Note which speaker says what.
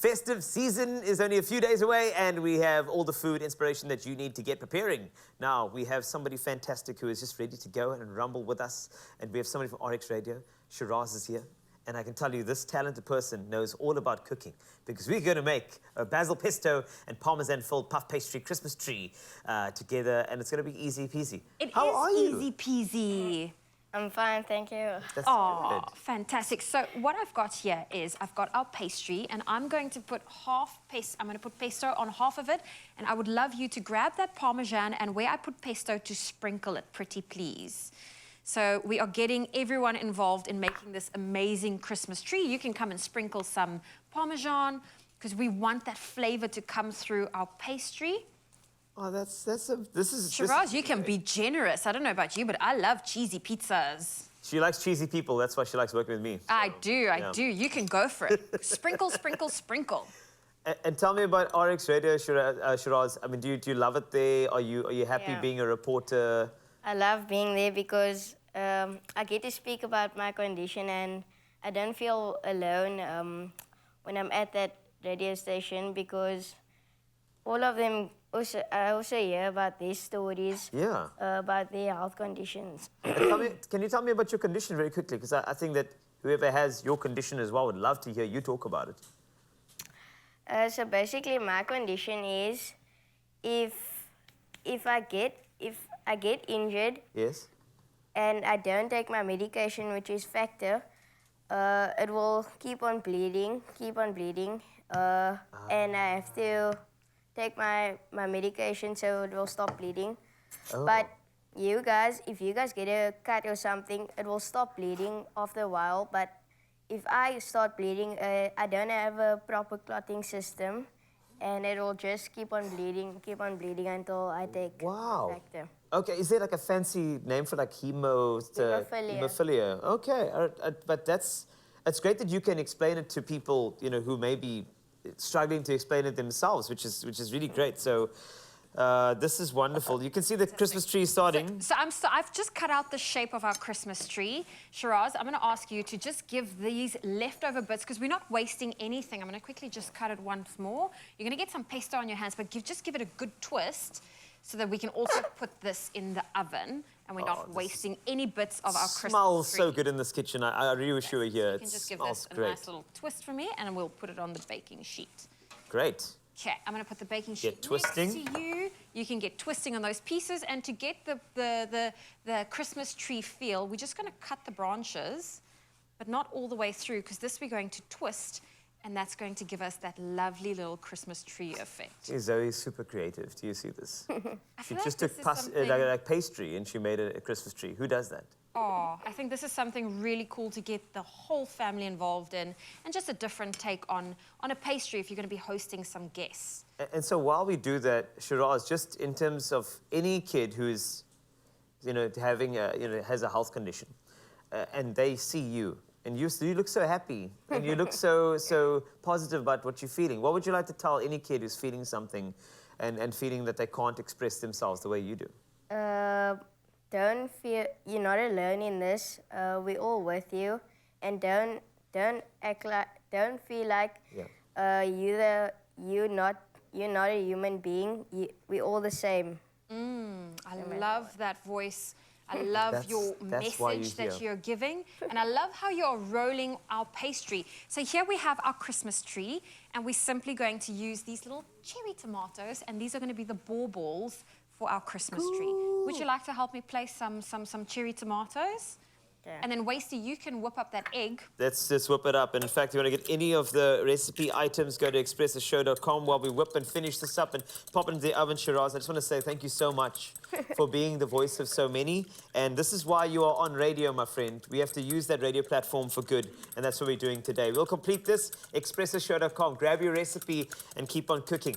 Speaker 1: Festive season is only a few days away, and we have all the food inspiration that you need to get preparing. Now, we have somebody fantastic who is just ready to go and rumble with us. And we have somebody from RX Radio. Shiraz is here. And I can tell you, this talented person knows all about cooking, because we're going to make a basil pesto and parmesan-filled puff pastry Christmas tree together, and it's going to be easy peasy.
Speaker 2: How are you? Easy peasy.
Speaker 3: I'm fine, thank you.
Speaker 2: Oh, fantastic. So what I've got here is I've got our pastry, and I'm going to put pesto on half of it, and I would love you to grab that Parmesan and where I put pesto to sprinkle it, pretty please. So we are getting everyone involved in making this amazing Christmas tree. You can come and sprinkle some Parmesan because we want that flavor to come through our pastry.
Speaker 1: Oh,
Speaker 2: Shiraz, you can be generous. I don't know about you, but I love cheesy pizzas.
Speaker 1: She likes cheesy people. That's why she likes working with me. So,
Speaker 2: I do. You can go for it. Sprinkle, sprinkle, sprinkle.
Speaker 1: And tell me about RX Radio, Shiraz. I mean, do you love it there? Are you happy being a reporter?
Speaker 3: I love being there because I get to speak about my condition, and I don't feel alone when I'm at that radio station, because all of them I also hear about their stories, about their health conditions.
Speaker 1: Can you tell me about your condition very quickly? Because I think that whoever has your condition as well would love to hear you talk about it.
Speaker 3: So basically, my condition is if I get injured,
Speaker 1: yes,
Speaker 3: and I don't take my medication, which is Factor, it will keep on bleeding, and I have to take my medication so it will stop bleeding. But you guys, if you guys get a cut or something, it will stop bleeding after a while. But if I start bleeding, I don't have a proper clotting system, and it will just keep on bleeding until I take Factor.
Speaker 1: Okay, is there like a fancy name for like hemophilia? Okay, but it's great that you can explain it to people, you know, who may be struggling to explain it themselves, which is really great. So this is wonderful. You can see the Christmas tree starting.
Speaker 2: So I've just cut out the shape of our Christmas tree. Shiraz, I'm going to ask you to just give these leftover bits, because we're not wasting anything. I'm going to quickly just cut it once more. You're going to get some pesto on your hands, but just give it a good twist so that we can also put this in the oven, and we're not wasting any bits of our Christmas tree. It smells
Speaker 1: so good in this kitchen. I really wish you were here.
Speaker 2: You can just give this a nice little twist for me, and we'll put it on the baking sheet.
Speaker 1: Great.
Speaker 2: Okay, I'm going to put the baking sheet
Speaker 1: twisting.
Speaker 2: next to you. You can get twisting on those pieces, and to get the Christmas tree feel, we're just going to cut the branches, but not all the way through, because this we're going to twist, and that's going to give us that lovely little Christmas tree effect.
Speaker 1: Zoe's super creative. Do you see this? She just
Speaker 2: like
Speaker 1: took like pastry and she made a Christmas tree. Who does that?
Speaker 2: Oh, I think this is something really cool to get the whole family involved in, and just a different take on a pastry if you're going to be hosting some guests.
Speaker 1: And so while we do that, Shiraz, just in terms of any kid who's, you know, has a health condition, and they see you, and you look so happy, and you look so positive about what you're feeling. What would you like to tell any kid who's feeling something and feeling that they can't express themselves the way you do?
Speaker 3: Don't fear. You're not alone in this. We're all with you, and don't feel like you're not a human being. We're all the same.
Speaker 2: I love that voice. I love your message that you're giving, and I love how you're rolling our pastry. So here we have our Christmas tree, and we're simply going to use these little cherry tomatoes, and these are going to be the balls for our Christmas tree. Would you like to help me place some cherry tomatoes? Yeah. And then, Wasty, you can whip up that egg.
Speaker 1: Let's just whip it up. And in fact, if you want to get any of the recipe items, go to expressoshow.com while we whip and finish this up and pop it into the oven. Shiraz, I just want to say thank you so much for being the voice of so many. And this is why you are on radio, my friend. We have to use that radio platform for good. And that's what we're doing today. We'll complete this, expressoshow.com. Grab your recipe and keep on cooking.